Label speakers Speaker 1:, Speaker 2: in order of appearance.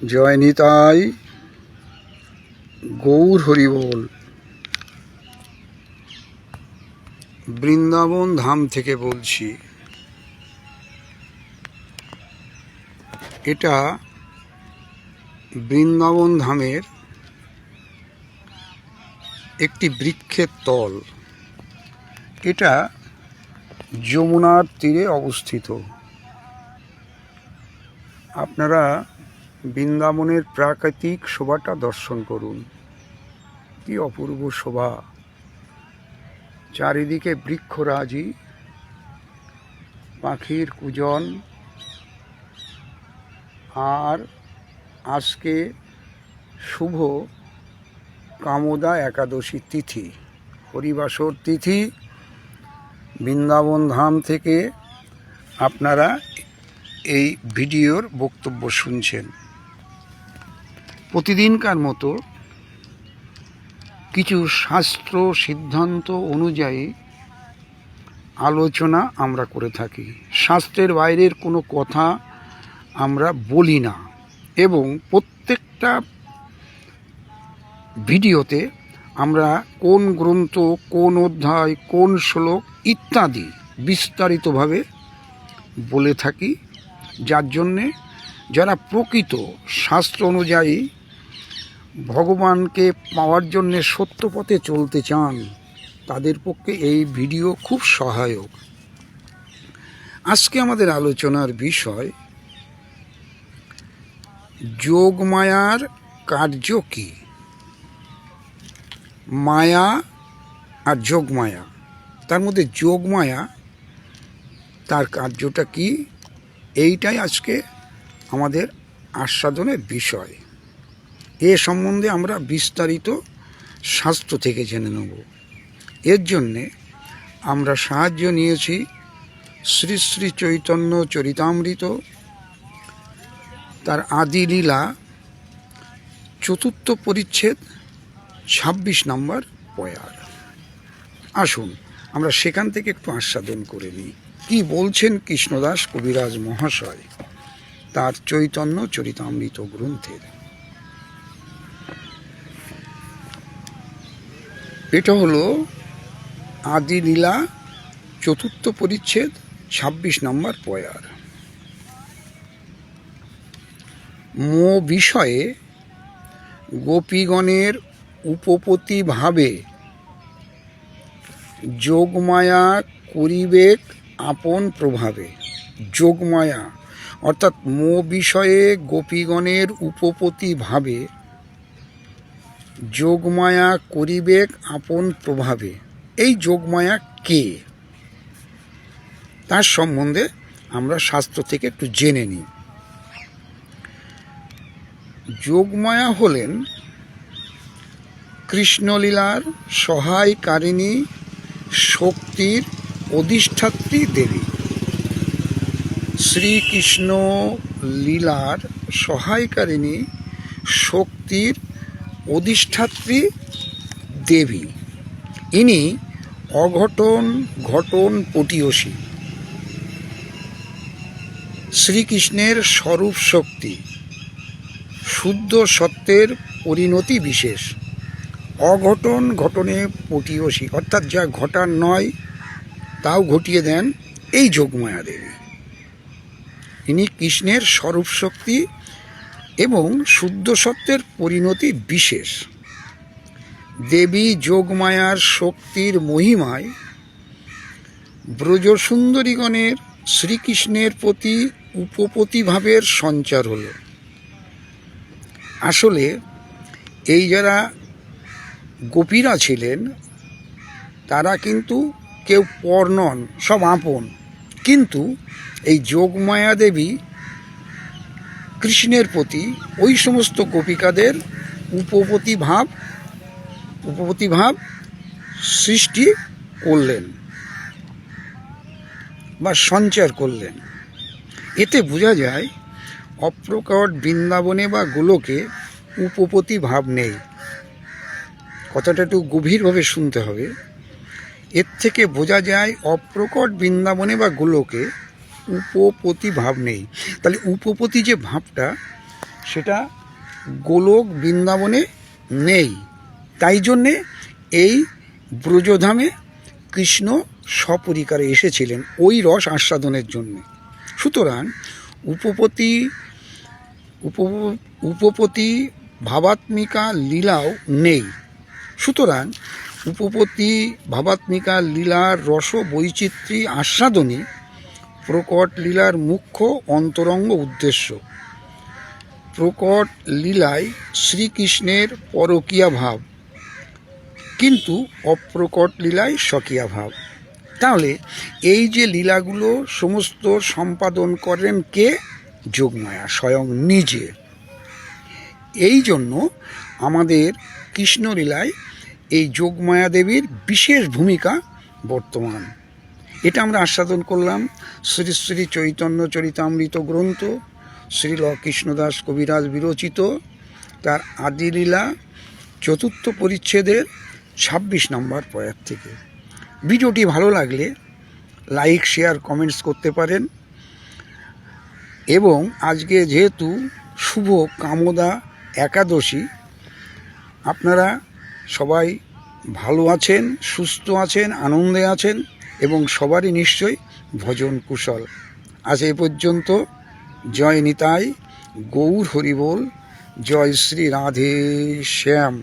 Speaker 1: জয় নিতাই, গৌর হরি বল। বৃন্দাবন ধাম থেকে বলছি। এটা বৃন্দাবন ধামের একটি বৃক্ষের তল। এটা যমুনার তীরে অবস্থিত। আপনারা বৃন্দাবনের প্রাকৃতিক শোভাটা দর্শন করুন। কি অপূর্ব শোভা! চারিদিকে বৃক্ষরাজি, পাখির কূজন। আর আজকে শুভ কামদা একাদশী তিথি, হরিবাসর তিথি। বৃন্দাবন ধাম থেকে আপনারা এই ভিডিওর বক্তব্য শুনছেন। প্রতিদিনকার মতো কিছু শাস্ত্র সিদ্ধান্ত অনুযায়ী আলোচনা আমরা করে থাকি। শাস্ত্রের বাইরের কোনো কথা আমরা বলি না, এবং প্রত্যেকটা ভিডিওতে আমরা কোন গ্রন্থ, কোন অধ্যায়, কোন শ্লোক ইত্যাদি বিস্তারিতভাবে বলে থাকি, যার জন্যে যারা প্রকৃত শাস্ত্র অনুযায়ী ভগবানকে পাওয়ার জন্যে সত্য পথে চলতে চান, তাদের পক্ষে এই ভিডিও খুব সহায়ক। আজকে আমাদের আলোচনার বিষয় যোগমায়ার কার্য কি। মায়া আর যোগমায়া, তার মধ্যে যোগমায়া তার কার্যটা কি, এইটাই আজকে আমাদের আস্বাদনের বিষয়। এ সম্বন্ধে আমরা বিস্তারিত শাস্ত্র থেকে জেনে নেব। এর জন্যে আমরা সাহায্য নিয়েছি শ্রী শ্রী চৈতন্য চরিতামৃত, তার আদি লীলা 4th পরিচ্ছেদ 26 নম্বর পয়ার। আসুন আমরা সেখান থেকে একটু আস্বাদন করে নিই কি বলছেন কৃষ্ণদাস কবিরাজ মহাশয় তার চৈতন্য চরিতামৃত গ্রন্থের। এটা হলো আদি লীলা 4th পরিচ্ছেদ 26 নম্বর পয়ার। মো বিষয়ে গোপীগণের উপপতি ভাবে যোগমায়া করিবেক আপন প্রভাবে। যোগমায়া অর্থাৎ মো বিষয়ে গোপীগণের উপপতি ভাবে যোগমায়া করিবেক আপন প্রভাবে। এই যোগমায়া কে, তার সম্বন্ধে আমরা শাস্ত্র থেকে একটু জেনে নিই। যোগমায়া হলেন কৃষ্ণলীলার সহায়কারিণী শক্তির অধিষ্ঠাত্রী দেবী। শ্রীকৃষ্ণ লীলার সহায়কারিণী শক্তির অধিষ্ঠাত্রী দেবী। ইনি অঘটন ঘটন পটীয়সী, শ্রীকৃষ্ণের স্বরূপ শক্তি, শুদ্ধ সত্যের পরিণতি বিশেষ। অঘটন ঘটনে পটীয়সী অর্থাৎ যা ঘটার নয় তাও ঘটিয়ে দেন এই যোগমায়া দেবী। ইনি কৃষ্ণের স্বরূপ শক্তি এবং শুদ্ধ সত্যের পরিণতি বিশেষ। দেবী যোগমায়ার শক্তির মহিমায় ব্রজসুন্দরীগণের শ্রীকৃষ্ণের প্রতি উপপতিভাবের সঞ্চার হল। আসলে এই যারা গোপীরা ছিলেন তারা কিন্তু কেউ পর নন, সব আপন। কিন্তু এই যোগমায়া দেবী কৃষ্ণের প্রতি ওই সমস্ত গোপিকাদের উপপতিভাব সৃষ্টি করলেন বা সঞ্চার করলেন। এতে বোঝা যায় অপ্রকট বৃন্দাবনে বা গোলকে উপপতি ভাব নেই। কথাটা একটু গভীরভাবে শুনতে হবে। এর থেকে বোঝা যায় অপ্রকট বৃন্দাবনে বা গোলকে উপপতি ভাব নেই। তাহলে উপপতি যে ভাবটা, সেটা গোলক বৃন্দাবনে নেই। তাই জন্যে এই ব্রজধামে কৃষ্ণ সপরিকারে এসেছিলেন ওই রস আস্বাদনের জন্য। সুতরাং উপপতি ভাবাত্মিকা লীলাও নেই। সুতরাং উপপতি ভাবাত্মিকা লীলার রস বৈচিত্র্য আস্বাদনই প্রকট লীলার মুখ্য অন্তরঙ্গ উদ্দেশ্য। প্রকট লীলায় শ্রীকৃষ্ণের পরকীয়া ভাব, কিন্তু অপ্রকট লীলায় স্বকীয়া ভাব। তাহলে এই যে লীলাগুলো সমস্ত সম্পাদন করেন কে? যোগমায়া স্বয়ং নিজে। এই জন্য আমাদের কৃষ্ণলীলায় এই যোগমায়া দেবীর বিশেষ ভূমিকা বর্তমান। এটা আমরা আস্বাদন করলাম শ্রী শ্রী চৈতন্য চরিতামৃত গ্রন্থ, শ্রীল কৃষ্ণদাস কবিরাজ বিরচিত তার আদিলীলা 4th পরিচ্ছেদের 26 নম্বর পয়ার থেকে। ভিডিওটি ভালো লাগলে লাইক, শেয়ার, কমেন্টস করতে পারেন। এবং আজকে যেহেতু শুভ কামদা একাদশী, আপনারা সবাই ভালো আছেন, সুস্থ আছেন, আনন্দে আছেন এবং সবারই নিশ্চয়ই ভজন কুশল। আজ এই পর্যন্ত। জয় নিতাই, গৌর হরিবোল, জয় শ্রী রাধে শ্যাম।